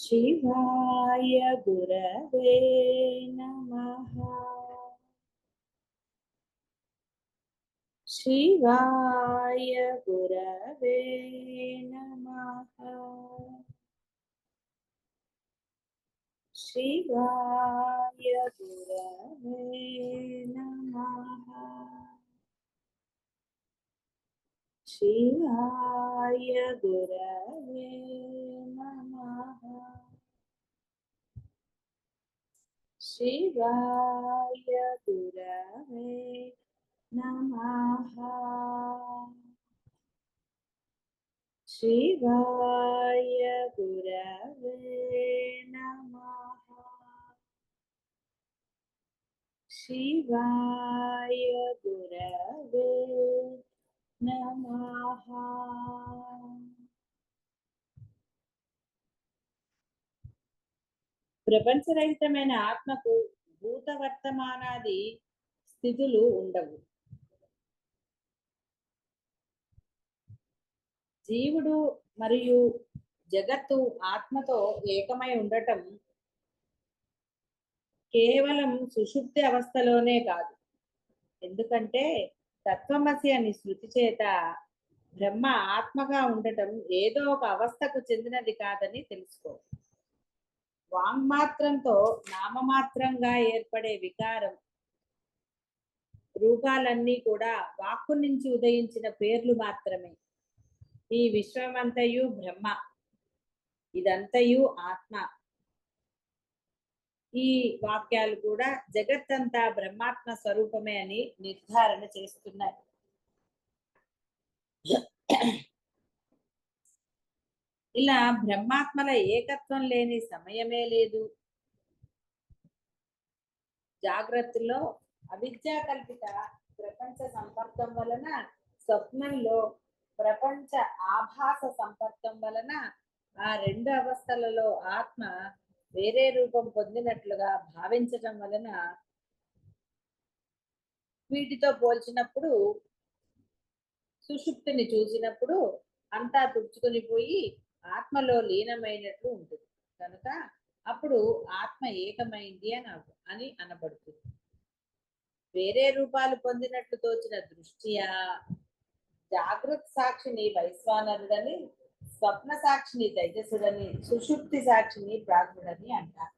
शिवाय गुरवे नमः। शिवाय गुरवे नमः। शिवाय गुरवे नमः। शिवाय गुरवे नमः। शिवाय गुरवे नमः। शिवाय गुरवे नमः। शिवाय गुरवे नमः। ప్రపంచరహితమైన ఆత్మకు భూత వర్తమానాది స్థితులు ఉండవు. జీవుడు మరియు జగత్తు ఆత్మతో ఏకమై ఉండటం కేవలం సుషుప్తి అవస్థలోనే కాదు. ఎందుకంటే తత్వమసి అని శృతి చేత బ్రహ్మ ఆత్మగా ఉండటం ఏదో ఒక అవస్థకు చెందినది కాదని తెలుసుకో. వాంగ్మాత్రంతో నామమాత్రంగా ఏర్పడే వికారం రూపాలన్నీ కూడా వాక్కు నుంచి ఉదయించిన పేర్లు మాత్రమే. ఈ విశ్వమంతయు బ్రహ్మ, ఇదంతయు ఆత్మ. ఈ వాక్యాలు కూడా జగత్తంతా బ్రహ్మాత్మ స్వరూపమే అని నిర్ధారణ చేస్తున్నాయి. ఇలా బ్రహ్మాత్మల ఏకత్వం లేని సమయమే లేదు. జాగ్రత్తలో అవిద్యా కల్పిత ప్రపంచ సంపర్కం వలన, స్వప్నంలో ప్రపంచ ఆభాస సంపర్కం వలన ఆ రెండు అవస్థలలో ఆత్మ వేరే రూపం పొందినట్లుగా భావించటం వలన వీటితో పోల్చినప్పుడు సుషుప్తిని చూసినప్పుడు అంతా తుడుచుకొని పోయి ఆత్మలో లీనమైనట్లు ఉంటుంది. కనుక అప్పుడు ఆత్మ ఏకమైంది అని అనబడుతుంది. వేరే రూపాలు పొందినట్లు తోచిన దృష్ట్యా జాగృత సాక్షిని వైశ్వానరుడని, స్వప్న సాక్షిని తైజసుడని, సుషుప్తి సాక్షిని ప్రాజ్ఞుడని అంటారు.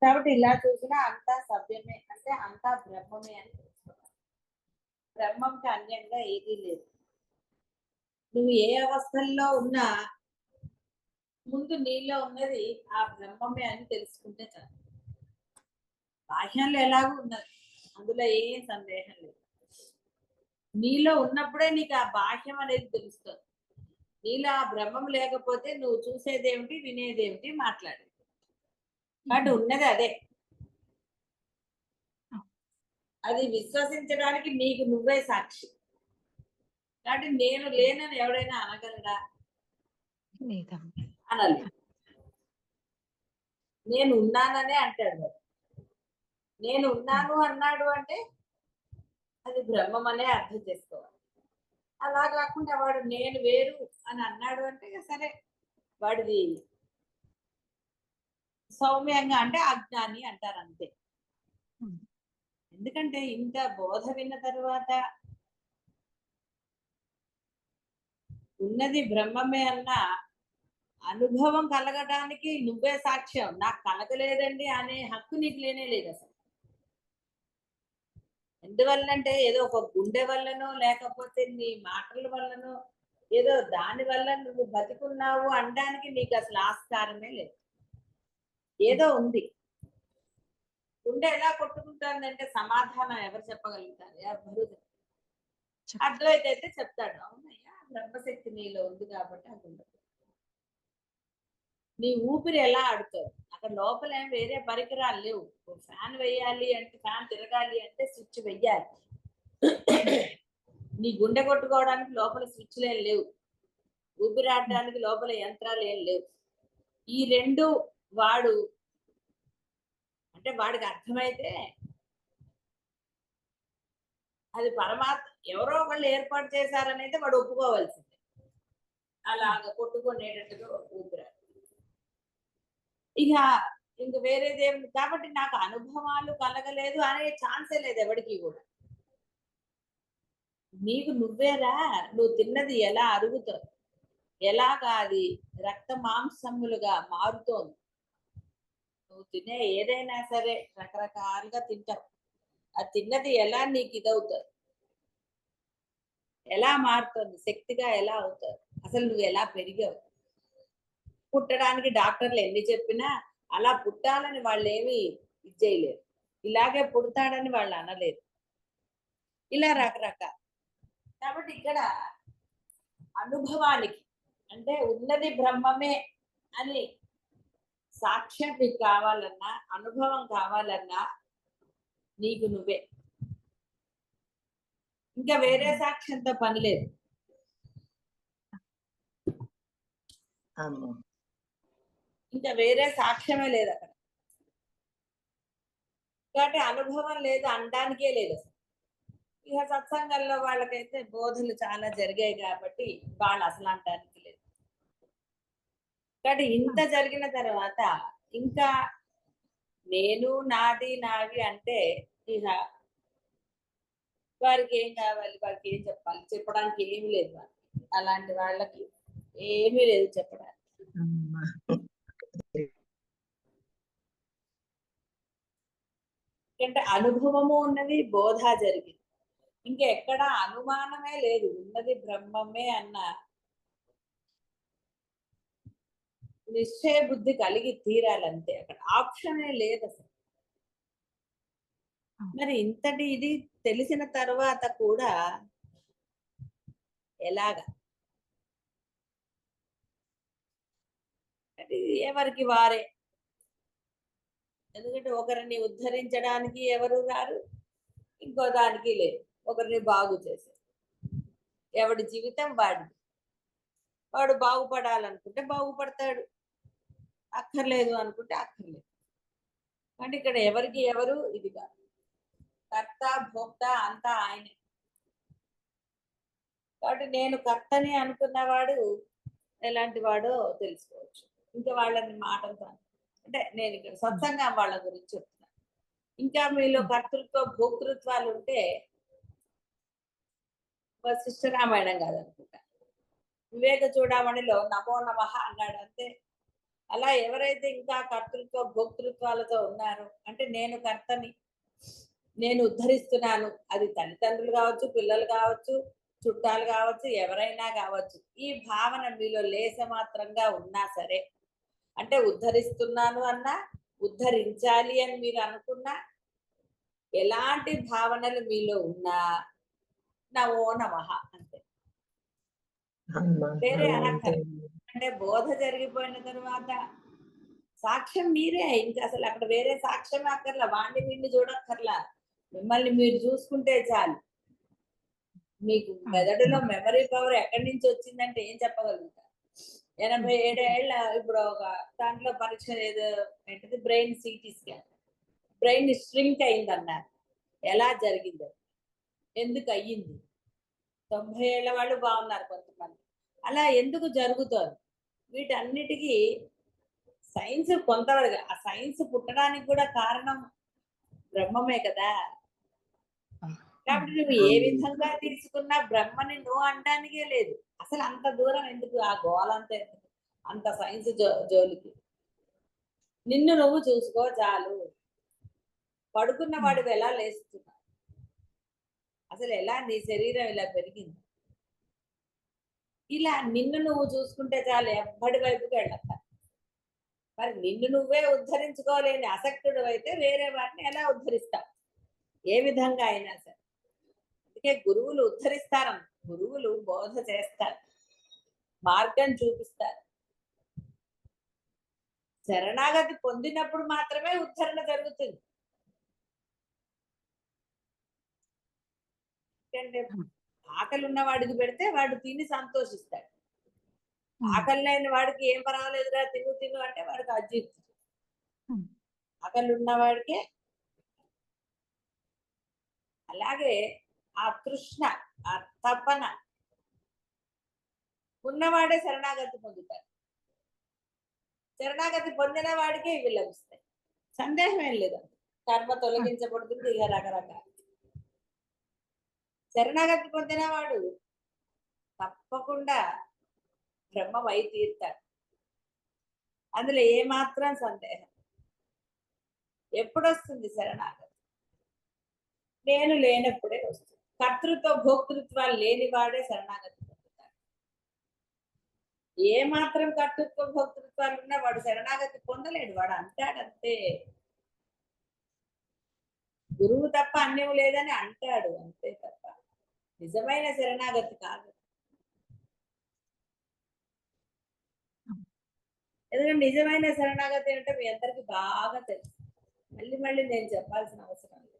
కాబట్టి ఇలా చూసినా అంతా సవ్యమే, అంటే అంతా బ్రహ్మమే అని తెలుసుకోవాలి. బ్రహ్మంకి అన్యంగా ఏదీ లేదు. నువ్వు ఏ అవస్థల్లో ఉన్నా ముందు నీలో ఉన్నది ఆ బ్రహ్మమే అని తెలుసుకుంటే చాలు. బాహ్యంలో ఎలాగూ ఉన్నది, అందులో ఏం సందేహం లేదు. నీలో ఉన్నప్పుడే నీకు ఆ బాహ్యం అనేది తెలుస్తుంది. నీలో ఆ బ్రహ్మం లేకపోతే నువ్వు చూసేదేమిటి, వినేదేమిటి, మాట్లాడేది. కాబట్టి ఉన్నది అదే. అది విశ్వసించడానికి నీకు నువ్వే సాక్షి. కాబట్టి నేను లేనని ఎవడైనా అనగలడా? అనాలి. నేను ఉన్నాననే అంటాడు. నేను ఉన్నాను అన్నాడు అంటే అది బ్రహ్మం అనే అర్థం చేసుకోవాలి. అలా కాకుండా వాడు నేను వేరు అని అన్నాడు అంటే సరే, వాడిది సౌమ్యంగా అంటే అజ్ఞాని అంటారు అంతే. ఎందుకంటే ఇంత బోధ విన్న తర్వాత ఉన్నది బ్రహ్మమే అన్న అనుభవం కలగడానికి నువ్వే సాక్ష్యం. నాకు కలగలేదండి అనే హక్కు నీకు లేనే లేదు అసలు. ఎందువల్లంటే ఏదో ఒక గుండె వల్లనో లేకపోతే నీ మాటల వల్లనో ఏదో దాని వల్ల నువ్వు బతికున్నావు అనడానికి నీకు అసలు ఆస్కారమే లేదు. ఏదో ఉంది. గుండె ఎలా కొట్టుకుంటుందంటే సమాధానం ఎవరు చెప్పగలుగుతారు? ఎవరు అద్వైత అయితే చెప్తాడు, అవునయ్యా బ్రహ్మశక్తి నీలో ఉంది కాబట్టి అది ఉండదు. నీ ఊపిరి ఎలా ఆడుతావు? అక్కడ లోపల ఏం వేరే పరికరాలు లేవు. ఫ్యాన్ వేయాలి అంటే, ఫ్యాన్ తిరగాలి అంటే స్విచ్ వెయ్యాలి. నీ గుండె కొట్టుకోవడానికి లోపల స్విచ్లు ఏం లేవు. ఊపిరి ఆడడానికి లోపల యంత్రాలు ఏం లేవు. ఈ రెండు వాడు అంటే వాడికి అర్థమైతే అది పరమాత్మ ఎవరో వాళ్ళు ఏర్పాటు చేశారనైతే వాడు ఒప్పుకోవాల్సిందే. అలాగ కొట్టుకునేటట్టుగా ఊపిరాడు. ఇక ఇంక వేరేదేమి కాబట్టి నాకు అనుభవాలు కలగలేదు అనే ఛాన్సే లేదు ఎవరికి కూడా. నీకు నువ్వేరా, నువ్వు తిన్నది ఎలా అరుగుతావు, ఎలాగా అది రక్త మాంసములుగా మారుతోంది. నువ్వు తినే ఏదైనా సరే రకరకాలుగా తింటావు. అది తిన్నది ఎలా నీకు ఇదవుతుంది, ఎలా మారుతుంది, శక్తిగా ఎలా అవుతుంది, అసలు నువ్వు ఎలా పెరిగావు. పుట్టడానికి డాక్టర్లు ఎన్ని చెప్పినా అలా పుట్టాలని వాళ్ళు ఏమి ఇది చేయలేరు. ఇలాగే పుడతాడని వాళ్ళు అనలేరు. ఇలా రకరకాల. కాబట్టి ఇక్కడ అనుభవానికి అంటే ఉన్నది బ్రహ్మమే అని సాక్ష్యం నీకు కావాలన్నా, అనుభవం కావాలన్నా నీకు నువ్వే, ఇంకా వేరే సాక్ష్యంతో పని లేదు. ఇంకా వేరే సాక్ష్యమే లేదు అక్కడ. కాబట్టి అనుభవం లేదు అనడానికే లేదు అసలు. ఇక సత్సంగంలో వాళ్ళకైతే బోధలు చాలా జరిగాయి కాబట్టి వాళ్ళు అసలు అనడానికి లేదు. కాబట్టి ఇంత జరిగిన తర్వాత ఇంకా నేను నాది నావి అంటే ఇక వారికి ఏం కావాలి, వారికి ఏం చెప్పాలి, చెప్పడానికి ఏమీ లేదు వారికి. అలాంటి వాళ్ళకి ఏమీ లేదు చెప్పడానికి. ఎందుకంటే అనుభవము ఉన్నది, బోధ జరిగింది. ఇంకెక్కడ అనుమానమే లేదు, ఉన్నది బ్రహ్మమే అన్న నిశ్చయ బుద్ధి కలిగి తీరాలంతే. అక్కడ ఆప్షనే లేదు అసలు. మరి ఇంతటి ఇది తెలిసిన తర్వాత కూడా ఎలాగా, అది ఎవరికి వారే. ఎందుకంటే ఒకరిని ఉద్ధరించడానికి ఎవరు రారు, ఇంకో దానికి లేదు. ఒకరిని బాగు చేసే ఎవడి జీవితం వాడిది. వాడు బాగుపడాలనుకుంటే బాగుపడతాడు, అక్కర్లేదు అనుకుంటే అక్కర్లేదు. అంటే ఇక్కడ ఎవరికి ఎవరు ఇది కాదు. కర్త భోక్త అంతా ఆయనే. కాబట్టి నేను కర్తని అనుకున్నవాడు ఎలాంటి వాడో తెలుసుకోవచ్చు. ఇంకా వాళ్ళని మాటలతో అంటే నేను ఇక్కడ సత్సంగం వాళ్ళ గురించి చెప్తున్నాను. ఇంకా మీలో కర్తృత్వ భోక్తృత్వాలు ఉంటే వశిష్ఠ రామాయణం కాదనుకుంటా, వివేక చూడమణిలో నమో నమః అన్నాడు అంతే. అలా ఎవరైతే ఇంకా కర్తృత్వ భోక్తృత్వాలతో ఉన్నారో అంటే నేను కర్తని, నేను ఉద్ధరిస్తున్నాను, అది తల్లిదండ్రులు కావచ్చు, పిల్లలు కావచ్చు, చుట్టాలు కావచ్చు, ఎవరైనా కావచ్చు, ఈ భావన మీలో లేస మాత్రంగా ఉన్నా సరే, అంటే ఉద్ధరిస్తున్నాను అన్నా, ఉద్ధరించాలి అని మీరు అనుకున్నా, ఎలాంటి భావనలు మీలో ఉన్నా నమో నమః అంతే. వేరే అనక్కర్. అంటే బోధ జరిగిపోయిన తర్వాత సాక్ష్యం మీరే. ఇంకా అసలు అక్కడ వేరే సాక్ష్యం అక్కర్లా, వాడిని వీడిని చూడక్కర్లా, మిమ్మల్ని మీరు చూసుకుంటే చాలు. మీకు మెదడులో మెమరీ పవర్ ఎక్కడి నుంచి వచ్చిందంటే ఏం చెప్పగలుగుతారు. 87 ఏళ్ళ ఇప్పుడు ఒక దాంట్లో పరీక్ష ఏదో ఏంటది brain CT scan, brain shrink అయిందన్నారు. ఎలా జరిగిందో, ఎందుకు అయ్యింది, 90 ఏళ్ళ వాళ్ళు బాగున్నారు కొంతమంది. అలా ఎందుకు జరుగుతోంది, వీటన్నిటికీ సైన్స్ కొంతవరకు, ఆ సైన్స్ పుట్టడానికి కూడా కారణం బ్రహ్మమే కదా. కాబట్టి నువ్వు ఏ విధంగా తీసుకున్నా బ్రహ్మని నువ్వు అనడానికే లేదు. అసలు అంత దూరం ఎందుకు, ఆ గోలంతా ఎందుకు, అంత సైన్స్ జోలికి. నిన్ను నువ్వు చూసుకో చాలు. పడుకున్న వాడివి ఎలా లేస్తున్నావు, అసలు ఎలా నీ శరీరం ఇలా పెరిగింది, ఇలా నిన్ను నువ్వు చూసుకుంటే చాలు, ఎవ్వడి వైపుకి వెళ్ళక. మరి నిన్ను నువ్వే ఉద్ధరించుకోలేని అసక్తుడు అయితే వేరే వారిని ఎలా ఉద్ధరిస్తావు, ఏ విధంగా అయినా సరే. అందుకే గురువులు ఉద్ధరిస్తారు, గురువులు బోధ చేస్తారు, మార్గం చూపిస్తారు. శరణాగతి పొందినప్పుడు మాత్రమే ఉద్ధరణ జరుగుతుంది. ఎందుకంటే ఆకలి ఉన్న వాడికి పెడితే వాడు తిని సంతోషిస్తాడు. ఆకలి లేని వాడికి ఏం పర్వాలేదురా తిను తిను అంటే వాడికి అజీర్తి. ఆకలి ఉన్నవాడికే. అలాగే ఆ తృష్ణ, ఆ తపన ఉన్నవాడే శరణాగతి పొందుతాడు. శరణాగతి పొందిన వాడికే ఇవి లభిస్తాయి, సందేహం ఏం లేదు. కర్మ తొలగించబడుతుంది. ఇక రకరకాల శరణాగతి పొందిన వాడు తప్పకుండా బ్రహ్మమై తీరుతాడు. అందులో ఏమాత్రం సందేహం. ఎప్పుడు వస్తుంది శరణాగతి? నేను లేనప్పుడే వస్తుంది. కర్తృత్వ భోక్తృత్వాలు లేని వాడే శరణాగతి పొందుతాడు. ఏ మాత్రం కర్తృత్వ భోక్తృత్వాలు ఉన్నా వాడు శరణాగతి పొందలేడు. వాడు అంటాడంతే, గురువు తప్ప అన్యం లేదని అంటాడు, అంతే తప్ప నిజమైన శరణాగతి కాదు. ఎందుకంటే నిజమైన శరణాగతి అంటే మీ అందరికి బాగా తెలుసు, మళ్ళీ మళ్ళీ నేను చెప్పాల్సిన అవసరం లేదు.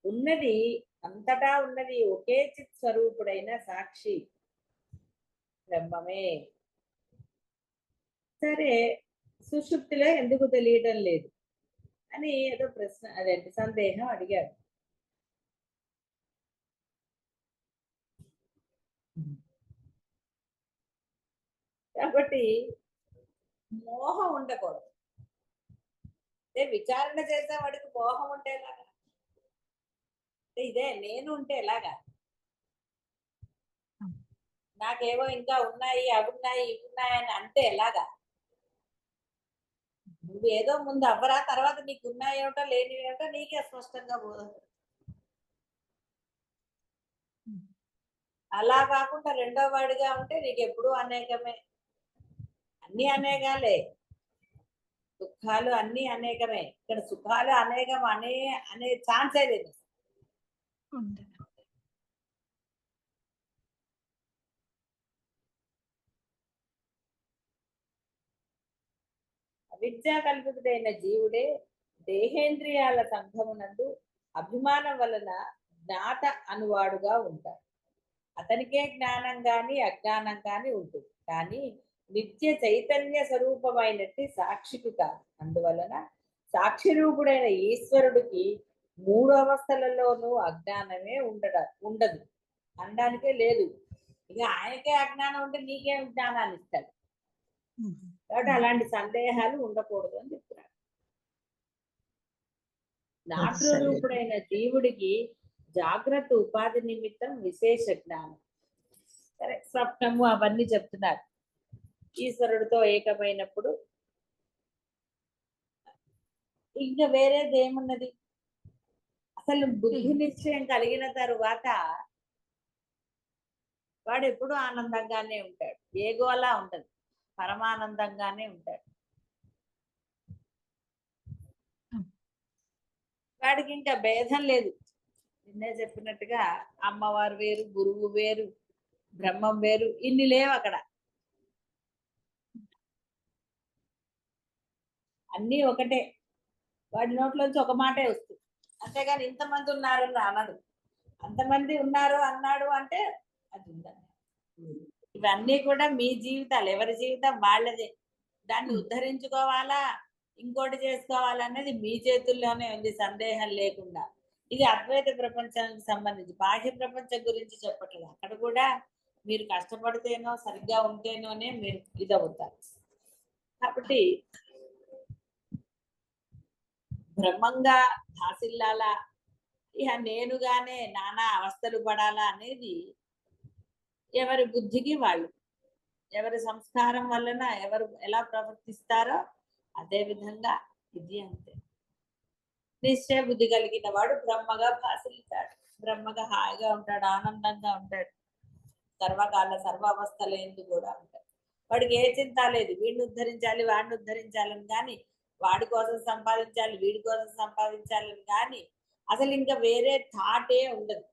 ఉన్నది అంతటా ఉన్నది ఒకే చిత్ స్వరూపుడైన సాక్షి బ్రహ్మమే. సరే, సుషుప్తిలో ఎందుకు తెలియడం లేదు అని ఏదో ప్రశ్న, అదేంటి సందేహం అడిగాడు. కాబట్టి మోహం ఉండకూడదు. విచారణ చేసే వాడికి మోహం ఉంటే ఎలాగా? ఇదే నేను ఉంటే ఎలాగా? నాకేవో ఇంకా ఉన్నాయి, అవి ఉన్నాయి, ఇవి ఉన్నాయి అని అంటే ఎలాగా? నువ్వు ఏదో ముందు అవ్వరా, తర్వాత నీకు ఉన్నాయేమిటో లేనివేమిటో నీకే స్పష్టంగా బోధం. అలా కాకుండా రెండో వాడిగా ఉంటే నీకు ఎప్పుడూ అనేకమే, అన్ని అనేకాలే. దుఃఖాలు అన్ని అనేకమే. ఇక్కడ సుఖాలు అనేకం అనే ఛాన్సే లేదు. అవిద్యా కల్పితుడైన జీవుడే దేహేంద్రియాల సంఘమునందు అభిమానం వలన జ్ఞాత అనువాడుగా ఉంటాడు. అతనికే జ్ఞానం గాని అజ్ఞానం కాని ఉంటుంది, కానీ నిత్య చైతన్య స్వరూపమైనట్టి సాక్షికి కాదు. అందువలన సాక్షి రూపుడైన ఈశ్వరుడికి మూడు అవస్థలలోనూ అజ్ఞానమే ఉండదు అనడానికే లేదు. ఇక ఆయనకే అజ్ఞానం ఉంటే నీకేం జ్ఞానాన్ని ఇస్తాడు? కాబట్టి అలాంటి సందేహాలు ఉండకూడదు అని చెప్తున్నాడు. నాట్రూపుడైన జీవుడికి జాగ్రత్త ఉపాధి నిమిత్తం విశేష జ్ఞానం. సరే, స్వప్నము అవన్నీ చెప్తున్నారు. ఈశ్వరుడితో ఏకమైనప్పుడు ఇంకా వేరేది ఏమున్నది? అసలు బుద్ధి నిశ్చయం కలిగిన తరువాత వాడు ఎప్పుడు ఆనందంగానే ఉంటాడు, ఏగోలా ఉండదు, పరమానందంగానే ఉంటాడు. వాడికి ఇంకా భేదం లేదు. నిన్నే చెప్పినట్టుగా అమ్మవారు వేరు, గురువు వేరు, బ్రహ్మం వేరు, ఇన్ని లేవు అక్కడ. అన్నీ ఒకటే. వాడి నోట్లోంచి ఒక మాటే వస్తుంది, అంతేగాని ఇంతమంది ఉన్నారు అనడు. అంతమంది ఉన్నారు అన్నాడు అంటే అది ఉందని. ఇవన్నీ కూడా మీ జీవితాలు, ఎవరి జీవితం వాళ్ళదే. దాన్ని ఉద్ధరించుకోవాలా, ఇంకోటి చేసుకోవాలనేది మీ చేతుల్లోనే ఉంది, సందేహం లేకుండా. ఇది అద్వైత ప్రపంచానికి సంబంధించి, బాహ్య ప్రపంచం గురించి చెప్పట్లేదు. అక్కడ కూడా మీరు కష్టపడితేనో సరిగ్గా ఉంటేనోనే మీరు ఇదవుతారు. కాబట్టి బ్రహ్మంగా భాసిల్లాలా, ఇక నేనుగానే నానా అవస్థలు పడాలా అనేది ఎవరి బుద్ధికి వాళ్ళు, ఎవరి సంస్కారం వలన ఎవరు ఎలా ప్రవర్తిస్తారో అదే విధంగా ఇది అంతే. నిశ్చయ బుద్ధి కలిగిన వాడు బ్రహ్మగా భాసిల్లుతాడు, బ్రహ్మగా హాయిగా ఉంటాడు, ఆనందంగా ఉంటాడు, సర్వకాల సర్వ అవస్థలు ఎందుకు కూడా ఉంటాడు. వాడికి ఏ చింత లేదు, వీడిని ఉద్ధరించాలి వాడిని ఉద్ధరించాలని కానీ, వాడి కోసం సంపాదించాలి వీడి కోసం సంపాదించాలని కానీ అసలు ఇంకా వేరే థాటే ఉండదు.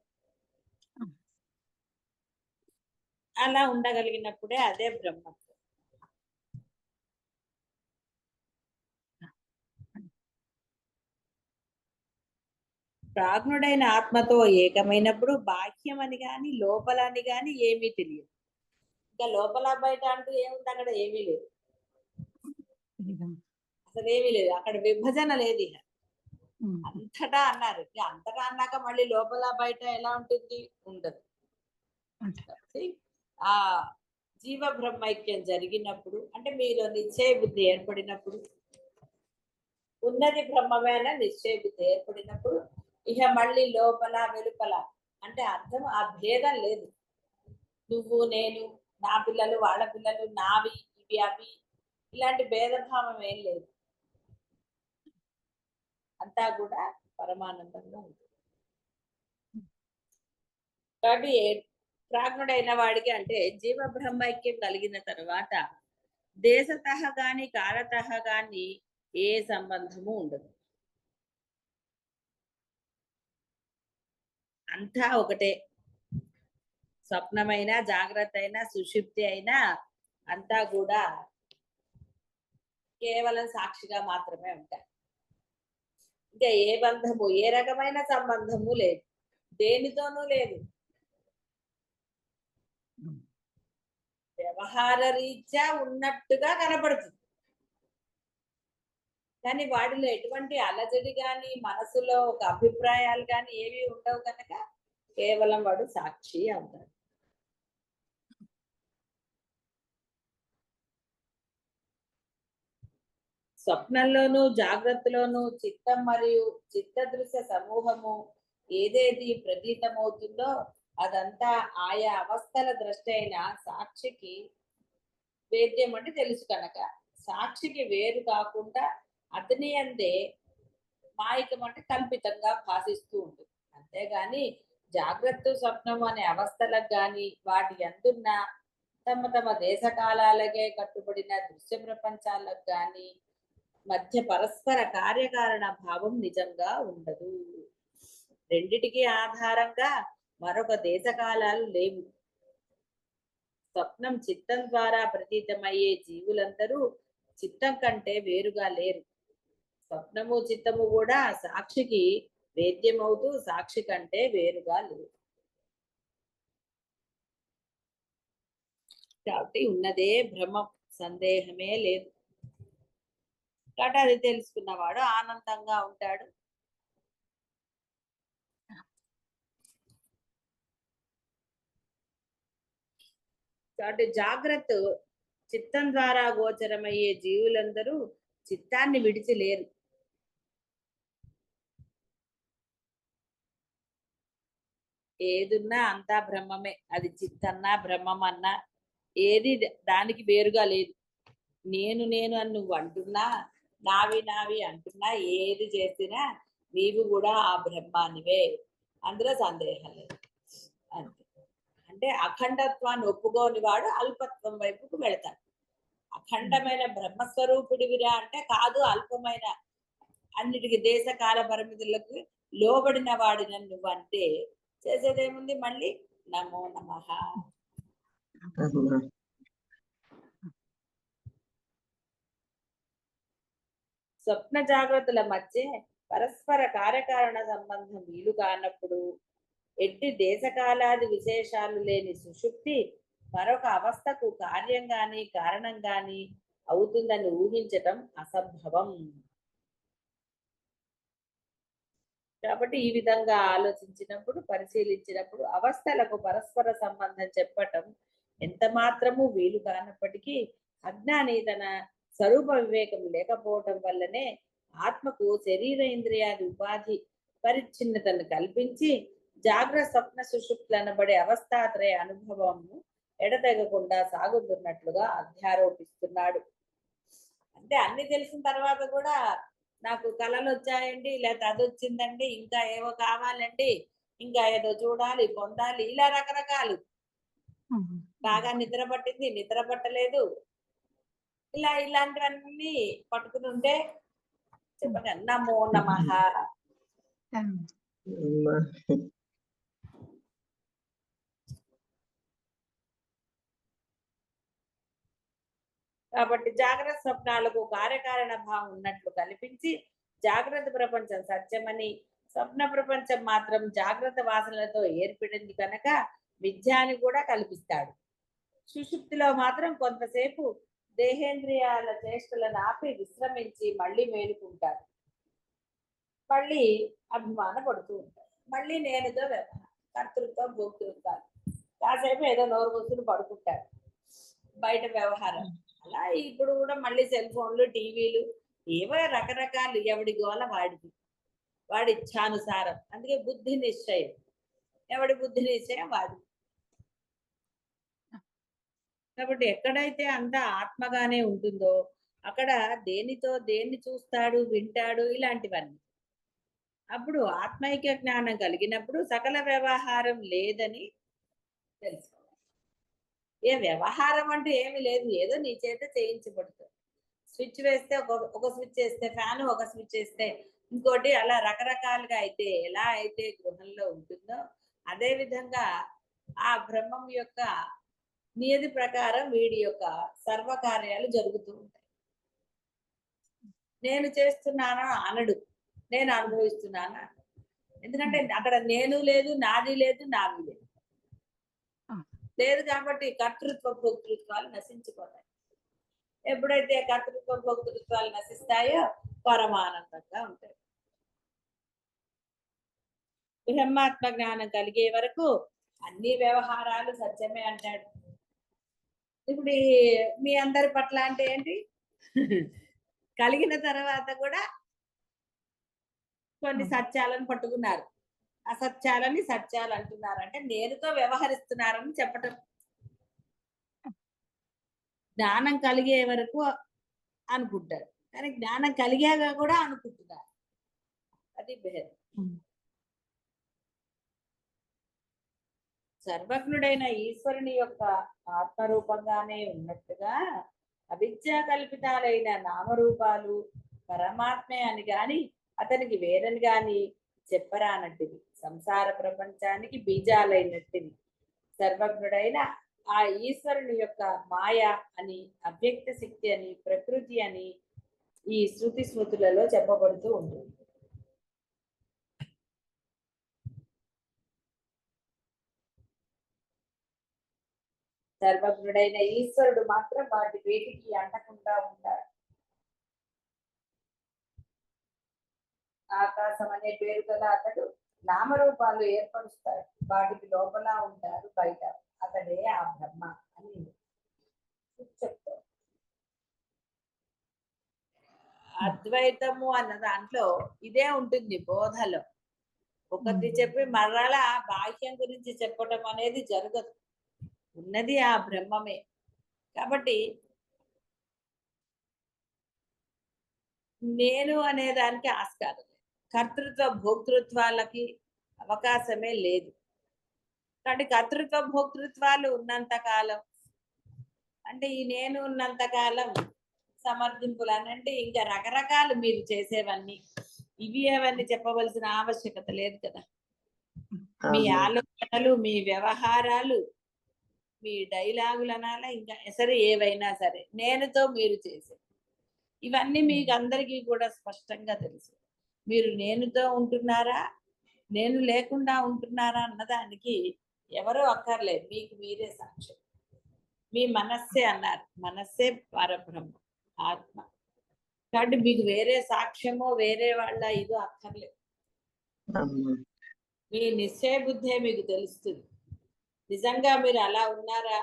అలా ఉండగలిగినప్పుడే అదే బ్రహ్మత్వం. ప్రాజ్ఞుడైన ఆత్మతో ఏకమైనప్పుడు బాహ్యం అని గాని లోపలని గాని ఏమీ తెలియదు. ఇంకా లోపల బయట అంటూ ఏముంది? అక్కడ ఏమీ లేదు, అసలు ఏమీ లేదు. అక్కడ విభజన లేదు. ఇక అంతటా అన్నారు. అంతటా అన్నాక మళ్ళీ లోపల బయట ఎలా ఉంటుంది? ఉండదు. కాబట్టి ఆ జీవ బ్రహ్మైక్యం జరిగినప్పుడు అంటే మీరు నిశ్చయ బుద్ధి ఏర్పడినప్పుడు, ఉన్నది బ్రహ్మమే అనే నిశ్చయ బుద్ధి ఏర్పడినప్పుడు ఇక మళ్ళీ లోపల వెలుపల అంటే అర్థం ఆ భేదం లేదు. నువ్వు నేను, నా పిల్లలు వాళ్ళ పిల్లలు, నావి ఇవి అవి, ఇలాంటి భేదభావం ఏం లేదు. అంతా కూడా పరమానందంగా ఉంటుంది. కాబట్టి ప్రాజ్ఞుడైన వాడికి అంటే జీవ బ్రహ్మైక్యం కలిగిన తర్వాత దేశతః గాని కాలతః గాని ఏ సంబంధము ఉండదు. అంతా ఒకటే. స్వప్నమైనా జాగ్రత్త అయినా సుషుప్తి అయినా అంతా కూడా కేవలం సాక్షిగా మాత్రమే ఉంటాయి. ఇంకా ఏ బంధము ఏ రకమైన సంబంధము లేదు, దేనితోనూ లేదు. వ్యవహార రీత్యా ఉన్నట్టుగా కనపడుతుంది కానీ వాడిలో ఎటువంటి అలజడి గాని మనసులో ఒక అభిప్రాయాలు గాని ఏవి ఉండవు కనుక కేవలం వాడు సాక్షి అవుతాడు. స్వప్నంలోను జాగ్రత్తలోను చిత్తం మరియు చిత్త దృశ్య సమూహము ఏదేది ప్రతీతమవుతుందో అదంతా ఆయా అవస్థల దృష్టి అయిన సాక్షికి వేద్యం అంటే తెలుసు కనుక సాక్షికి వేరు కాకుండా అతని అందే మాయికం అంటే కల్పితంగా భాషిస్తూ ఉంటుంది. అంతేగాని జాగ్రత్త స్వప్నం అనే అవస్థలకు గాని వాటి అందున్న తమ తమ దేశకాలాలకే కట్టుబడిన దృశ్య ప్రపంచాలకు గాని మధ్య పరస్పర కార్యకారణ భావం నిజంగా ఉండదు. రెండిటికి ఆధారంగా మరొక దేశకాలాలు లేవు. స్వప్నం చిత్తం ద్వారా ప్రతీతమయ్యే జీవులందరూ చిత్తం కంటే వేరుగా లేరు. స్వప్నము చిత్తము కూడా సాక్షికి వేద్యమవుతూ సాక్షి కంటే వేరుగా లేరు. కాబట్టి ఉన్నదే భ్రమం, సందేహమే లేదు. కాబట్టి అది తెలుసుకున్నవాడు ఆనందంగా ఉంటాడు. కాబట్టి జాగ్రత్త చిత్తం ద్వారా గోచరమయ్యే జీవులందరూ చిత్తాన్ని విడిచి లేరు. ఏదున్నా అంతా బ్రహ్మమే. అది చిత్తన్నా బ్రహ్మమన్నా ఏది దానికి వేరుగా లేదు. నేను నేను అని నువ్వు అంటున్నా, నావి నావి అంటున్నా, ఏది చేసినా నీవు కూడా ఆ బ్రహ్మానివే, అందులో సందేహం లేదు. అంతే. అంటే అఖండత్వాన్ని ఒప్పుకోని వాడు అల్పత్వం వైపుకు వెళతాడు. అఖండమైన బ్రహ్మస్వరూపుడివిరా అంటే కాదు, అల్పమైన అన్నిటికీ దేశ కాల పరిమితులకు లోబడిన వాడిన నువ్వు అంటే చేసేదేముంది? మళ్ళీ నమో నమః. స్వప్న జాగ్రత్తల మధ్య పరస్పర కార్యకారణ సంబంధం వీలు కానప్పుడు ఎట్టి దేశకాలాది విశేషాలు లేని సుషుప్తి మరొక అవస్థకు కార్యం గాని కారణం గాని అవుతుందని ఊహించటం అసంభవం. కాబట్టి ఈ విధంగా ఆలోచించినప్పుడు పరిశీలించినప్పుడు అవస్థలకు పరస్పర సంబంధం చెప్పటం ఎంత మాత్రము వీలు కానప్పటికీ అజ్ఞాని తన స్వరూప వివేకం లేకపోవటం వల్లనే ఆత్మకు శరీర ఇంద్రియాది ఉపాధి పరిచ్ఛిన్నతను కల్పించి జాగ్రత్త స్వప్న సుషుప్తులు అనబడే అవస్థాత్రయ అనుభవము ఎడతెగకుండా సాగుతున్నట్లుగా అధ్యారోపిస్తున్నాడు. అంటే అన్ని తెలిసిన తర్వాత కూడా నాకు కళలు వచ్చాయండి, లేకపోతే అది వచ్చిందండి, ఇంకా ఏవో కావాలండి, ఇంకా ఏదో చూడాలి పొందాలి, ఇలా రకరకాలు. బాగా నిద్ర పట్టింది, నిద్ర పట్టలేదు, ఇలా ఇలాంటివన్నీ పట్టుకుని ఉంటే చెప్పండి నమో నమః. కాబట్టి జాగ్రత్త స్వప్నాలకు కార్యకారణ భావం ఉన్నట్లు కల్పించి జాగ్రత్త ప్రపంచం సత్యమని, స్వప్న ప్రపంచం మాత్రం జాగ్రత్త వాసనలతో ఏర్పడింది కనుక మిథ్యాన్ని కూడా కల్పిస్తాడు. సుషుప్తిలో మాత్రం కొంతసేపు దేహేంద్రియాల చేష్టలను ఆపి విశ్రమించి మళ్ళీ మేలుకుంటాడు. మళ్ళీ అభిమాన పడుతూ ఉంటారు. మళ్ళీ నేనుతో వ్యవహారం, కర్తృత్వం భోక్తృత్వాలు. కాసేపు ఏదో నోరు కూర్చుని పడుకుంటారు, బయట వ్యవహారం. అలా ఇప్పుడు కూడా మళ్ళీ సెల్ ఫోన్లు, టీవీలు, ఏవో రకరకాలు, ఎవడి గోల వాడిది, వాడి ఇచ్ఛానుసారం. అందుకే బుద్ధి నిశ్చయం, ఎవడి బుద్ధి నిశ్చయం వాడి. కాబట్టి ఎక్కడైతే అంతా ఆత్మగానే ఉంటుందో అక్కడ దేనితో దేన్ని చూస్తాడు, వింటాడు, ఇలాంటివన్నీ. అప్పుడు ఆత్మైక్య జ్ఞానం కలిగినప్పుడు సకల వ్యవహారం లేదని తెలుసుకోవాలి. ఏ వ్యవహారం అంటే ఏమి లేదు, ఏదో నీ చేత చేయించబడుతుంది. స్విచ్ వేస్తే ఒక స్విచ్ వేస్తే ఫ్యాన్, ఒక స్విచ్ వేస్తే ఇంకోటి, అలా రకరకాలుగా అయితే ఎలా అయితే గృహంలో ఉంటుందో అదే విధంగా ఆ బ్రహ్మం యొక్క నియతి ప్రకారం వీడి యొక్క సర్వకార్యాలు జరుగుతూ ఉంటాయి. నేను చేస్తున్నాను అనడు, నేను అనుభవిస్తున్నాను. ఎందుకంటే అక్కడ నేను లేదు, నాది లేదు, నాది లేదు. లేదు కాబట్టి కర్తృత్వ భోక్తృత్వాలు నశించిపోతాయి. ఎప్పుడైతే కర్తృత్వ భోక్తృత్వాలు నశిస్తాయో పరమానందంగా ఉంటాయి. బ్రహ్మాత్మ జ్ఞానం కలిగే వరకు అన్ని వ్యవహారాలు సత్యమే అంటాడు. ఇప్పుడు మీ అందరి పట్ల అంటే ఏంటి? కలిగిన తర్వాత కూడా కొన్ని సత్యాలను పట్టుకున్నారు, అసత్యాలని సత్యాలు అంటున్నారు. అంటే నేనుతో వ్యవహరిస్తున్నారని చెప్పటం. జ్ఞానం కలిగే వరకు అనుకుంటారు, కానీ జ్ఞానం కలిగాక కూడా అనుకుంటున్నారు. అది భేదం. సర్వజ్ఞుడైన ఈశ్వరుని యొక్క ఆత్మరూపంగానే ఉన్నట్టుగా అవిద్యా కల్పితాలైన నామరూపాలు పరమాత్మే అని గాని అతనికి వేరని గాని చెప్పరానట్టిది. సంసార ప్రపంచానికి బీజాలైనట్టిది. సర్వజ్ఞుడైన ఆ ఈశ్వరుని యొక్క మాయ అని, అవ్యక్త శక్తి అని, ప్రకృతి అని ఈ శృతి స్మృతులలో చెప్పబడుతూ ఉంటుంది. సర్వజ్ఞుడైన ఈశ్వరుడు మాత్రం వాటి వేటికి అంటకుండా ఉంటాడు. ఆకాశం అనే పేరు కదా అతడు నామరూపాలు ఏర్పరుస్తాడు, వాటికి లోపల ఉంటాడు, బయట. అతడే ఆ బ్రహ్మ అని చెప్తాడు. అద్వైతము అన్న దాంట్లో ఇదే ఉంటుంది బోధలో. ఒకటి చెప్పి మరలా బాహ్యం గురించి చెప్పడం అనేది జరగదు. ఉన్నది ఆ బ్రహ్మమే. కాబట్టి నేను అనే దానికి ఆస్కారం లేదు, కర్తృత్వ భోక్తృత్వాలకి అవకాశమే లేదు. కాబట్టి కర్తృత్వ భోక్తృత్వాలు ఉన్నంత కాలం, అంటే ఈ నేను ఉన్నంత కాలం సమర్థింపులు అనంటే ఇంకా రకరకాలు మీరు చేసేవన్నీ ఇవి అవన్నీ చెప్పవలసిన ఆవశ్యకత లేదు కదా. మీ ఆలోచనలు, మీ వ్యవహారాలు, మీ డైలాగులు అనాలా, ఇంకా సరే ఏవైనా సరే నేనుతో మీరు చేసే ఇవన్నీ మీకు అందరికీ కూడా స్పష్టంగా తెలుసు. మీరు నేనుతో ఉంటున్నారా, నేను లేకుండా ఉంటున్నారా అన్నదానికి ఎవరో అక్కర్లేదు, మీకు మీరే సాక్ష్యం. మీ మనస్సే అన్నారు, మనస్సే పరబ్రహ్మ ఆత్మ. కాబట్టి మీకు వేరే సాక్ష్యమో వేరే వాళ్ళ ఇదో అక్కర్లేదు. మీ నిశ్చయ బుద్ధే మీకు తెలుస్తుంది. నిజంగా మీరు అలా ఉన్నారా?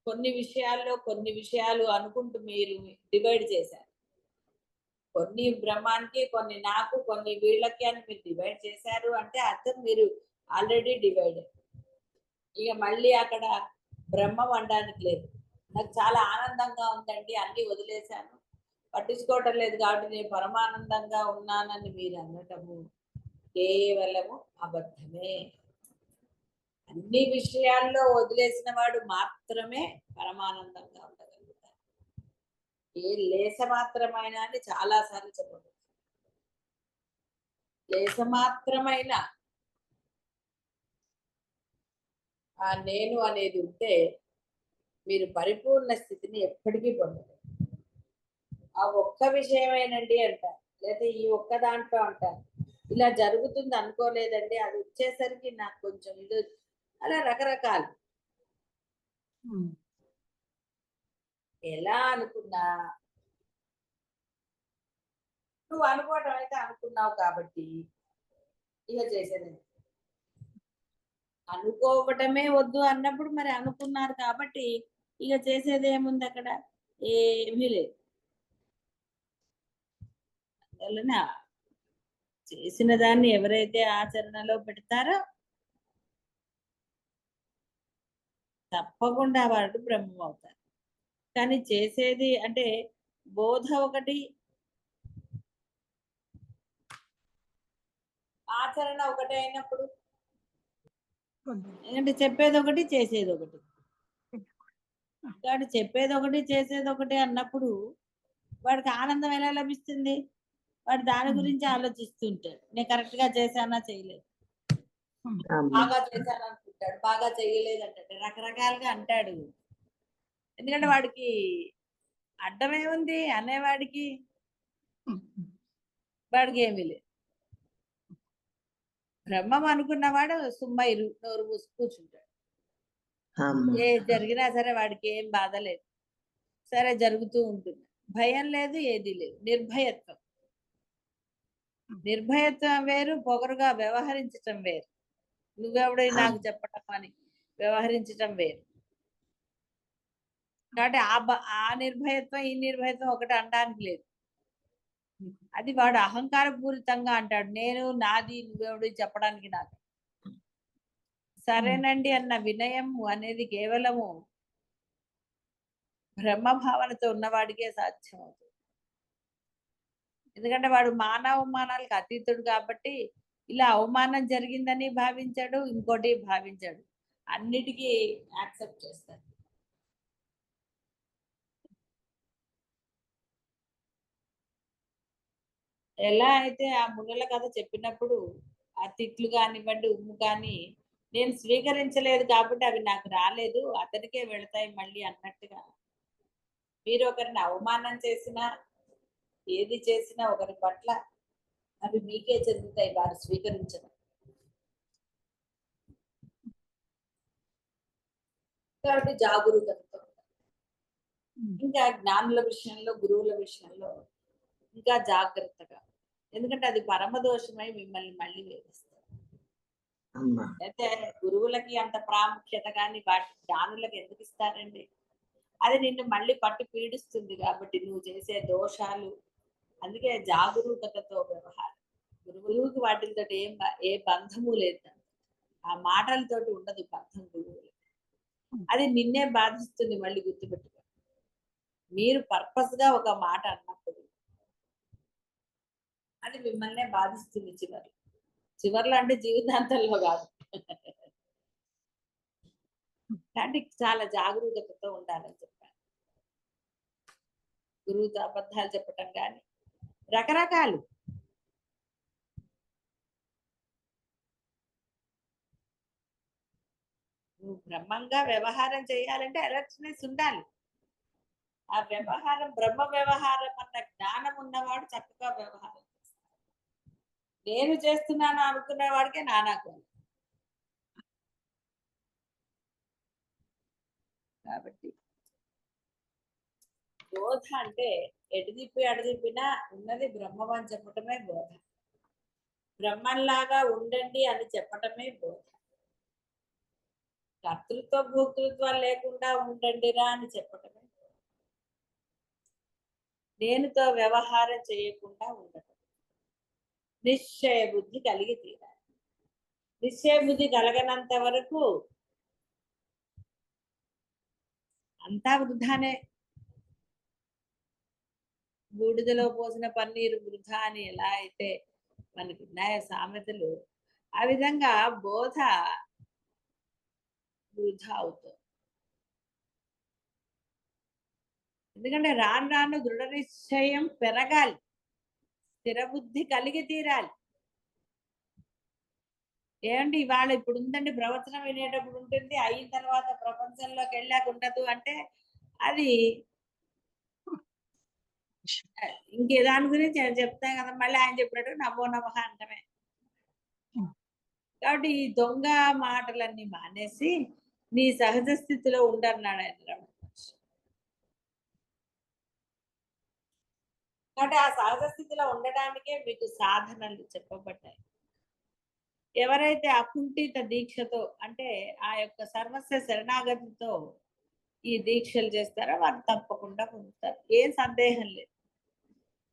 కొన్ని విషయాల్లో కొన్ని విషయాలు అనుకుంటూ మీరు డివైడ్ చేశారు. కొన్ని బ్రహ్మానికి, కొన్ని నాకు, కొన్ని వీళ్ళకి అని మీరు డివైడ్ చేశారు అంటే అర్థం మీరు ఆల్రెడీ డివైడెడ్. ఇక మళ్ళీ అక్కడ బ్రహ్మం అనడానికి లేదు. నాకు చాలా ఆనందంగా ఉందండి, అన్ని వదిలేశాను, పట్టించుకోవటం లేదు కాబట్టి నేను పరమానందంగా ఉన్నానని మీరు అనటము కేవలము అబద్ధమే. అన్ని విషయాల్లో వదిలేసిన వాడు మాత్రమే పరమానందంగా ఉండగలుగుతాడు. ఏ లేస మాత్రమైన అని చాలాసార్లు చెప్పబడుతుంది. లేస మాత్రమైన ఆ నేను అనేది ఉంటే మీరు పరిపూర్ణ స్థితిని ఎప్పటికీ పొందలేరు. ఆ ఒక్క విషయమేనండి అంటారు, లేదా ఈ ఒక్క దాంట్లో అంటారు, ఇలా జరుగుతుంది అనుకోలేదండి, అది వచ్చేసరికి నాకు కొంచెం ఇది, అలా రకరకాలు. ఎలా అనుకున్నా నువ్వు అనుకోవటం అయితే అనుకున్నావు కాబట్టి ఇక చేసేది అనుకోవటమే వద్దు అన్నప్పుడు మరి అనుకున్నారు కాబట్టి ఇక చేసేది ఏముంది అక్కడ? ఏమీ లేదు. అందువలన చేసిన దాన్ని ఎవరైతే ఆచరణలో పెడతారో తప్పకుండా వాడు బ్రహ్మం అవుతారు. కానీ చేసేది అంటే బోధ ఒకటి, ఆచరణ ఒకటి అయినప్పుడు ఎందుకంటే చెప్పేది ఒకటి చేసేది ఒకటి. కాబట్టి చెప్పేది ఒకటి చేసేది ఒకటి అన్నప్పుడు వాడికి ఆనందం ఎలా లభిస్తుంది? వాడు దాని గురించి ఆలోచిస్తుంటాడు. నేను కరెక్ట్ గా చేశానా చేయలేదు, బాగా చేశాను అనుకుంటాడు, బాగా చేయలేదు అంటాడు, రకరకాలుగా అంటాడు. ఎందుకంటే వాడికి అడ్డమేముంది అనేవాడికి? వాడికి ఏమీ లేదు. బ్రహ్మం అనుకున్నవాడు సుమ్మ నోరు మూసి కూర్చుంటాడు. ఏ జరిగినా సరే వాడికి ఏం బాధ లేదు, సరే జరుగుతూ ఉంటుంది, భయం లేదు, ఏది లేదు, నిర్భయత్వం. నిర్భయత్వం వేరు, పొగరుగా వ్యవహరించటం వేరు. నువ్వెవడై నాకు చెప్పటం అని వ్యవహరించటం వేరు. కాబట్టి ఆ నిర్భయత్వం ఈ నిర్భయత్వం ఒకటి అనడానికి లేదు. అది వాడు అహంకార పూరితంగా అంటాడు, నేను నాది నువ్వెవడు చెప్పడానికి నాకు. సరేనండి అన్న వినయం అనేది కేవలము బ్రహ్మ భావనతో ఉన్నవాడికే సాధ్యం అవుతుంది. ఎందుకంటే వాడు అవమానాలకు అతీతుడు కాబట్టి ఇలా అవమానం జరిగిందని భావించాడు, ఇంకోటి భావించాడు, అన్నిటికీ యాక్సెప్ట్ చేస్తాడు. ఎలా అయితే ఆ మునుల కథ చెప్పినప్పుడు ఆ తిట్లు కానివ్వండి, ఉమ్ము కానీ నేను స్వీకరించలేదు కాబట్టి అవి నాకు రాలేదు, అతనికే వెళతాయి మళ్ళీ అన్నట్టుగా మీరు ఒకరిని అవమానం చేసినా ఏది చేసినా ఒకరి పట్ల అవి మీకే చెందుతాయి, వారు స్వీకరించడం. కాబట్టి జాగరూకతతో ఇంకా జ్ఞానుల విషయంలో, గురువుల విషయంలో ఇంకా జాగ్రత్తగా, ఎందుకంటే అది పరమదోషమై మిమ్మల్ని మళ్ళీ వేధిస్తారు. అయితే గురువులకి అంత ప్రాముఖ్యత కానీ వాటి జ్ఞానులకు ఎందుకు ఇస్తారండి? అది నిన్ను మళ్ళీ పట్టు పీడిస్తుంది కాబట్టి నువ్వు చేసే దోషాలు. అందుకే జాగరూకతతో వ్యవహారం. గురువుకి వాటితో ఏ బంధము లేదు. ఆ మాటలతోటి ఉండదు బంధం గురువులు. అది నిన్నే బాధిస్తుంది. మళ్ళీ గుర్తుపెట్టుకో, మీరు పర్పస్ గా ఒక మాట అన్నప్పుడు అది మిమ్మల్నే బాధిస్తుంది చివర్లో అంటే జీవితాంతంలో కాదు. కాబట్టి చాలా జాగరూకతతో ఉండాలని చెప్పాను. గురువుతో అబద్ధాలు చెప్పటం కానీ రకరకాలు. నువ్వు బ్రహ్మంగా వ్యవహారం చేయాలంటే అలర్ట్నెస్ ఉండాలి. ఆ వ్యవహారం బ్రహ్మ వ్యవహారం అన్న జ్ఞానం ఉన్నవాడు చక్కగా వ్యవహారం చేస్తాడు. నేను చేస్తున్నాను అనుకునే వాడికే నానాకు. కాబట్టి బోధ అంటే ఎటుదిప్పి అడుదిప్పినా ఉన్నది బ్రహ్మం అని చెప్పటమే బోధ. బ్రహ్మంలాగా ఉండండి అని చెప్పటమే బోధ. కర్తృత్వ భోక్తృత్వం లేకుండా ఉండండిరా అని చెప్పటమే. నేనుతో వ్యవహారం చేయకుండా ఉండటం. నిశ్చయ బుద్ధి కలిగి తీరాలి. నిశ్చయ బుద్ధి కలగనంత వరకు అంతా వృధానే. బూడిదలో పోసిన పన్నీరు వృధా అని ఎలా అయితే మనకి ఉన్నాయో సామెతలు, ఆ విధంగా బోధ వృధా అవుతుంది. ఎందుకంటే రాను రాను దృఢ నిశ్చయం పెరగాలి, స్థిర బుద్ధి కలిగి తీరాలి. ఏమండి ఇవాళ ఇప్పుడు ఉందండి, ప్రవచనం వినేటప్పుడు ఉంటుంది, అయిన తర్వాత ప్రపంచంలోకి వెళ్ళాక ఉండదు అంటే అది ఇంకే దాని గురించి ఆయన చెప్తాం కదా, మళ్ళీ ఆయన చెప్పినట్టు నమో నమః అంటమే. కాబట్టి ఈ దొంగ మాటలన్నీ మానేసి నీ సహజ స్థితిలో ఉండన్నాడు ఆయన. కాబట్టి ఆ సహజ స్థితిలో ఉండడానికే మీకు సాధనలు చెప్పబడ్డాయి. ఎవరైతే అకుంఠిత దీక్షతో అంటే ఆ యొక్క సర్వస్వ శరణాగతితో ఈ దీక్షలు చేస్తారో వారు తప్పకుండా పొందుతారు. ఏం సందేహం లేదు.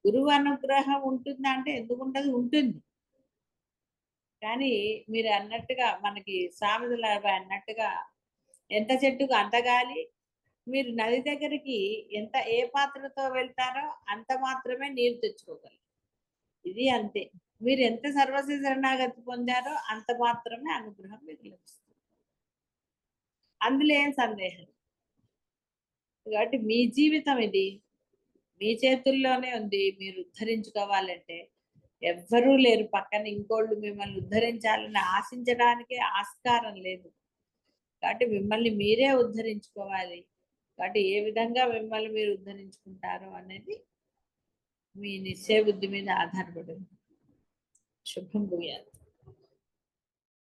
గురువు అనుగ్రహం ఉంటుందా అంటే ఎందుకు ఉండదు? ఉంటుంది. కానీ మీరు అన్నట్టుగా మనకి సామెతలు అవి అన్నట్టుగా ఎంత చెట్టుకు అంత గాలి. మీరు నది దగ్గరికి ఏ పాత్రతో వెళ్తారో అంత మాత్రమే నీరు తెచ్చుకోగలరు. ఇది అంతే. మీరు ఎంత సర్వస్వ శరణాగతి పొందారో అంత మాత్రమే అనుగ్రహం మీకు లభిస్తుంది. అందులో ఏం సందేహం లేదు. కాబట్టి మీ జీవితం ఇది. మీ చేతుల్లోనే ఉంది. మీరు ఉద్ధరించుకోవాలంటే ఎవ్వరూ లేరు పక్కన ఇంకోళ్ళు మిమ్మల్ని ఉద్ధరించాలని ఆశించడానికే ఆస్కారం లేదు. కాబట్టి మిమ్మల్ని మీరే ఉద్ధరించుకోవాలి. కాబట్టి ఏ విధంగా మిమ్మల్ని మీరు ఉద్ధరించుకుంటారో అనేది మీ నిశ్చయ బుద్ధి మీద ఆధారపడి ఉంది. శుభం భూయాత్.